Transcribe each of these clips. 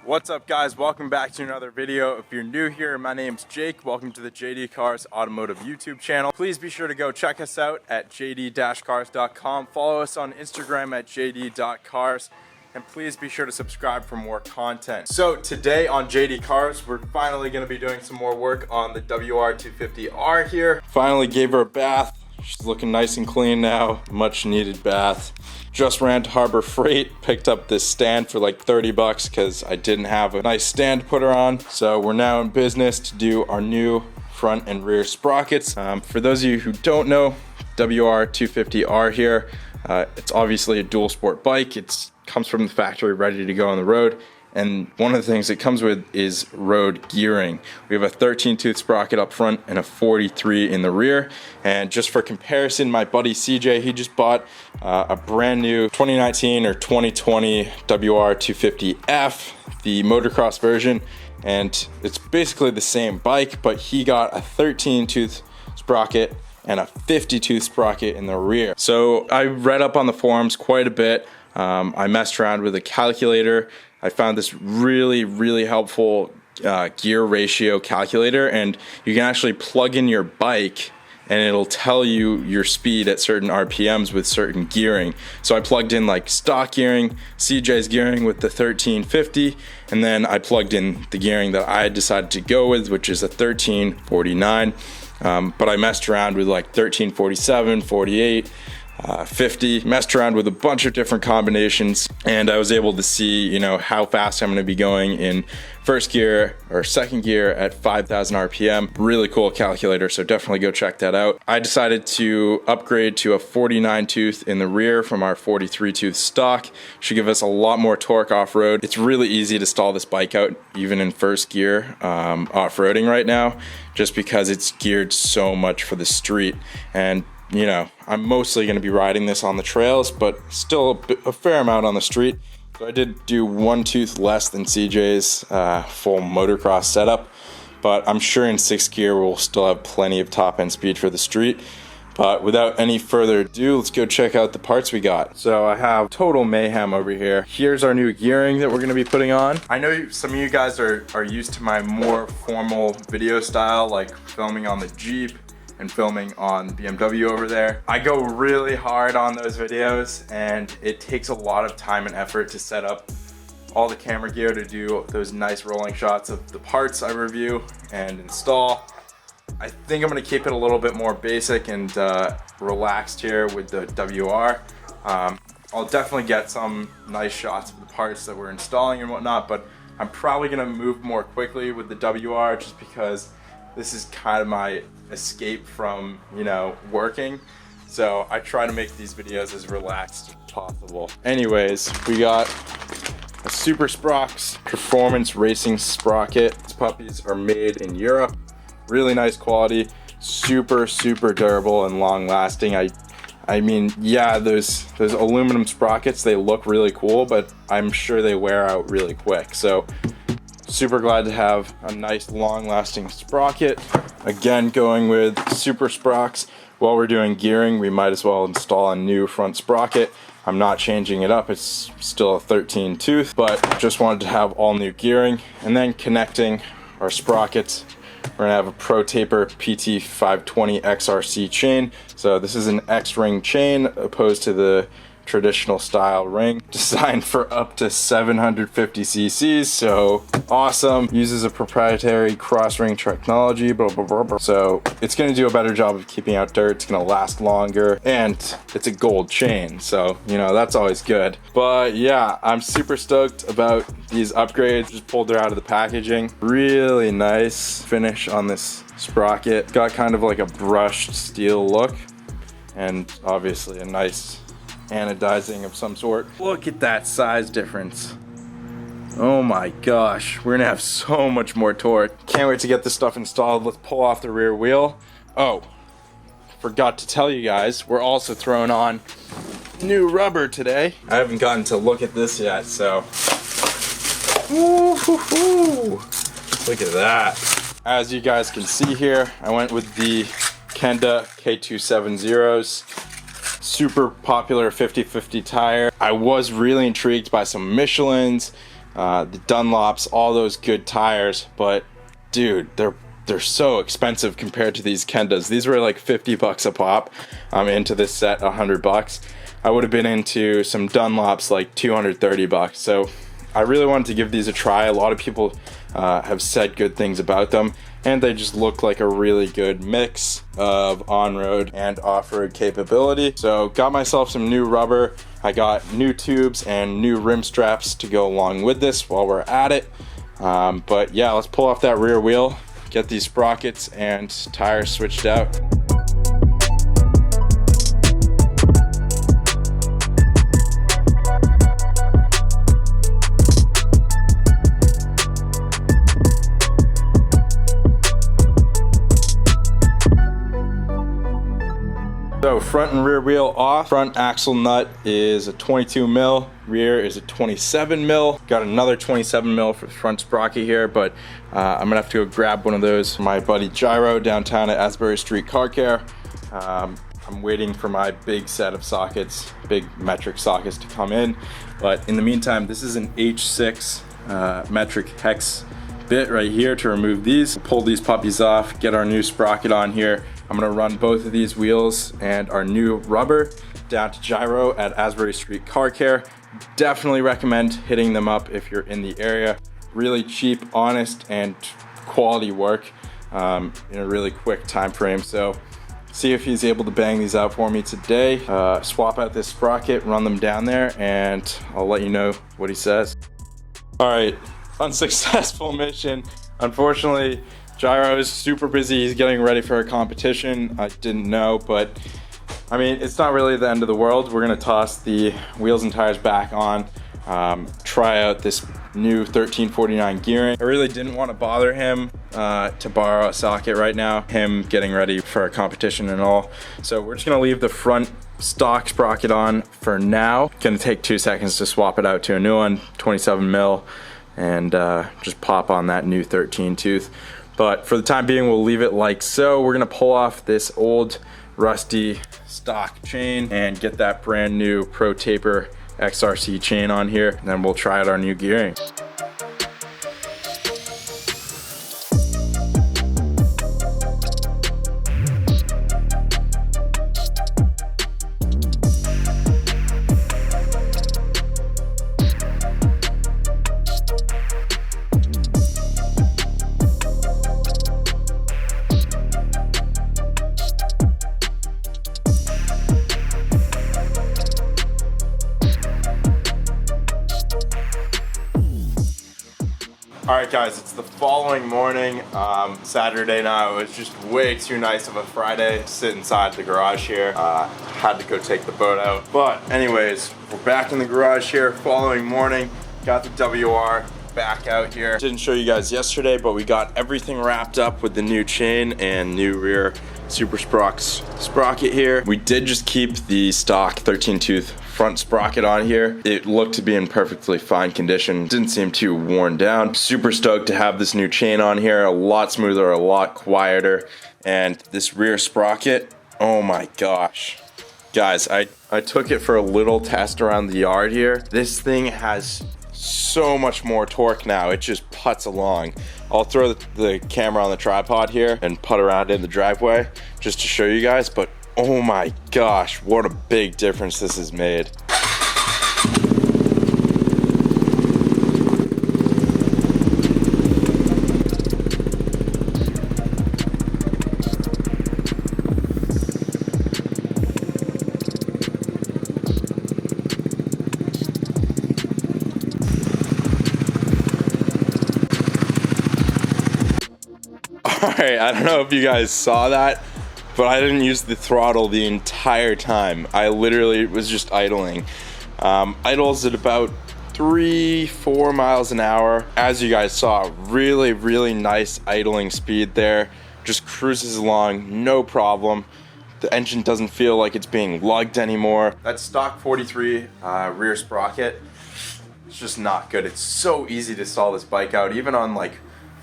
What's up guys, welcome back to another video. If you're new here, my name's Jake. Welcome to the JD Cars Automotive YouTube channel. Please be sure to go check us out at jd-cars.com. Follow us on Instagram at jd.cars. And please be sure to subscribe for more content. So today on JD Cars, we're finally gonna be doing some more work on the WR250R here. Finally gave her a bath. She's looking nice and clean now. Much needed bath. Just ran to Harbor Freight, picked up this stand for like 30 bucks because I didn't have a nice stand to put her on. So we're now in business to do our new front and rear sprockets. For those of you who don't know, WR250R here, it's obviously a dual sport bike. It comes from the factory ready to go on the road. And one of the things it comes with is road gearing. We have a 13-tooth sprocket up front and a 43 in the rear. And just for comparison, my buddy CJ, he just bought a brand new 2019 or 2020 WR250F, the motocross version. And it's basically the same bike, but he got a 13-tooth sprocket and a 50-tooth sprocket in the rear. So I read up on the forums quite a bit. I messed around with a calculator. I found this really helpful gear ratio calculator, and you can actually plug in your bike and it'll tell you your speed at certain RPMs with certain gearing. So I plugged in like stock gearing, CJ's gearing with the 1350, and then I plugged in the gearing that I decided to go with, which is a 1349. But I messed around with like 1347, 48, 50, messed around with a bunch of different combinations, and I was able to see, you know, how fast I'm going to be going in first gear or second gear at 5,000 RPM. Really cool calculator, so definitely go check that out. I decided to upgrade to a 49 tooth in the rear from our 43 tooth stock. Should give us a lot more torque off-road. It's really easy to stall this bike out even in first gear off-roading right now, just because it's geared so much for the street. And you know, I'm mostly going to be riding this on the trails, but still a fair amount on the street. So I did do one tooth less than CJ's full motocross setup, but I'm sure in sixth gear we'll still have plenty of top end speed for the street. But without any further ado, let's go check out the parts we got. So I have total mayhem over here. Here's our new gearing that we're going to be putting on. I know some of you guys are used to my more formal video style, like filming on the Jeep and filming on BMW over there. I go really hard on those videos, and it takes a lot of time and effort to set up all the camera gear to do those nice rolling shots of the parts I review and install. I think I'm gonna keep it a little bit more basic and relaxed here with the WR. I'll definitely get some nice shots of the parts that we're installing and whatnot, but I'm probably gonna move more quickly with the WR just because this is kind of my escape from, you know, working. So I try to make these videos as relaxed as possible. Anyways, we got a SuperSprox performance racing sprocket. These puppies are made in Europe. Really nice quality, super durable and long lasting. I mean, yeah, those aluminum sprockets, they look really cool, but I'm sure they wear out really quick. So super glad to have a nice long-lasting sprocket. Again, going with SuperSprox. While we're doing gearing, we might as well install a new front sprocket. I'm not changing it up, it's still a 13 tooth, but just wanted to have all new gearing. And then connecting our sprockets, we're gonna have a Pro Taper PT520 XRC chain. So this is an X-ring chain opposed to the traditional style ring, designed for up to 750 cc's, so awesome. Uses a proprietary cross ring technology, blah, blah, blah, blah. So it's going to do a better job of keeping out dirt, it's going to last longer, and it's a gold chain, so you know, that's always good. But yeah, I'm super stoked about these upgrades. Just pulled her out of the packaging. Really nice finish on this sprocket. It's got kind of like a brushed steel look, and obviously a nice anodizing of some sort. Look at that size difference. Oh my gosh, we're gonna have so much more torque. Can't wait to get this stuff installed. Let's pull off the rear wheel. Oh, forgot to tell you guys, we're also throwing on new rubber today. I haven't gotten to look at this yet, so ooh, look at that. As you guys can see here, I went with the Kenda K270s. Super popular 50/50 tire. I was really intrigued by some Michelins the Dunlops, all those good tires, but dude, they're so expensive compared to these Kendas. These were like 50 bucks a pop. I'm into this set 100 bucks. I would have been into some Dunlops like 230 bucks. So I really wanted to give these a try. A lot of people have said good things about them, and they just look like a really good mix of on-road and off-road capability. So got myself some new rubber. I got new tubes and new rim straps to go along with this while we're at it. But yeah, let's pull off that rear wheel, get these sprockets and tires switched out. So front and rear wheel off. Front axle nut is a 22 mil, rear is a 27 mil. Got another 27 mil for the front sprocket here, but I'm gonna have to go grab one of those from my buddy Gyro downtown at Asbury Street Car Care. I'm waiting for my big set of sockets, big metric sockets to come in. But in the meantime, this is an H6 metric hex bit right here to remove these. Pull these puppies off, get our new sprocket on here. I'm gonna run both of these wheels and our new rubber down to Gyro at Asbury Street Car Care. Definitely recommend hitting them up if you're in the area. Really cheap, honest, and quality work in a really quick time frame. So see if he's able to bang these out for me today. Swap out this sprocket, run them down there, and I'll let you know what he says. All right, unsuccessful mission. Unfortunately, Gyro is super busy. He's getting ready for a competition. I didn't know, but I mean, it's not really the end of the world. We're gonna toss the wheels and tires back on, try out this new 1349 gearing. I really didn't want to bother him to borrow a socket right now, him getting ready for a competition and all. So we're just gonna leave the front stock sprocket on for now. Gonna take 2 seconds to swap it out to a new one, 27 mil, and just pop on that new 13 tooth. But for the time being, we'll leave it like so. We're gonna pull off this old rusty stock chain and get that brand new Pro Taper XRC chain on here, and then we'll try out our new gearing. Alright guys, it's the following morning, Saturday now. It was just way too nice of a Friday to sit inside the garage here. Had to go take the boat out. But anyways, we're back in the garage here, following morning. Got the WR back out here. Didn't show you guys yesterday, but we got everything wrapped up with the new chain and new rear SuperSprox sprocket here. We did just keep the stock 13 tooth front sprocket on here. It looked to be in perfectly fine condition. Didn't seem too worn down. Super stoked to have this new chain on here. A lot smoother, a lot quieter. And this rear sprocket, oh my gosh. Guys, I took it for a little test around the yard here. This thing has so much more torque now. It just putts along. I'll throw the camera on the tripod here and putt around in the driveway just to show you guys, but oh my gosh, what a big difference this has made. Alright, I don't know if you guys saw that, but I didn't use the throttle the entire time. I literally was just idling. Idles at about 3-4 miles an hour. As you guys saw, really nice idling speed there. Just cruises along, no problem. The engine doesn't feel like it's being lugged anymore. That stock 43 rear sprocket, it's just not good. It's so easy to stall this bike out, even on like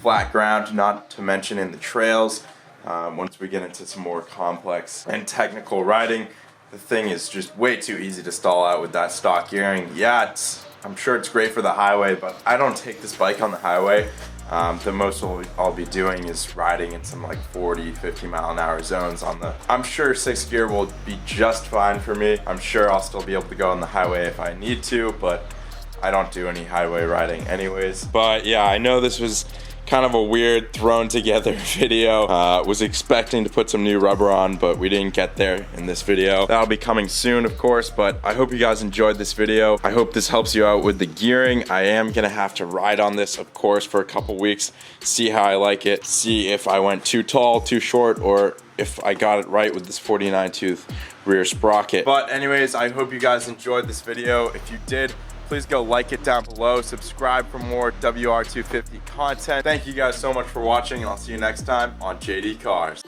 flat ground, not to mention in the trails. Once we get into some more complex and technical riding, the thing is just way too easy to stall out with that stock gearing. Yeah, I'm sure it's great for the highway, but I don't take this bike on the highway. The most I'll be doing is riding in some like 40, 50 mile an hour zones on the, I'm sure 6th gear will be just fine for me. I'm sure I'll still be able to go on the highway if I need to, but I don't do any highway riding anyways. But yeah, I know this was kind of a weird thrown together video. Was expecting to put some new rubber on, but we didn't get there in this video. That'll be coming soon, of course, but I hope you guys enjoyed this video. I hope this helps you out with the gearing. I am gonna have to ride on this, of course, for a couple weeks, see how I like it, see if I went too tall, too short, or if I got it right with this 49 tooth rear sprocket. But anyways, I hope you guys enjoyed this video. If you did, please go like it down below, subscribe for more WR250 content. Thank you guys so much for watching, and I'll see you next time on JD Cars.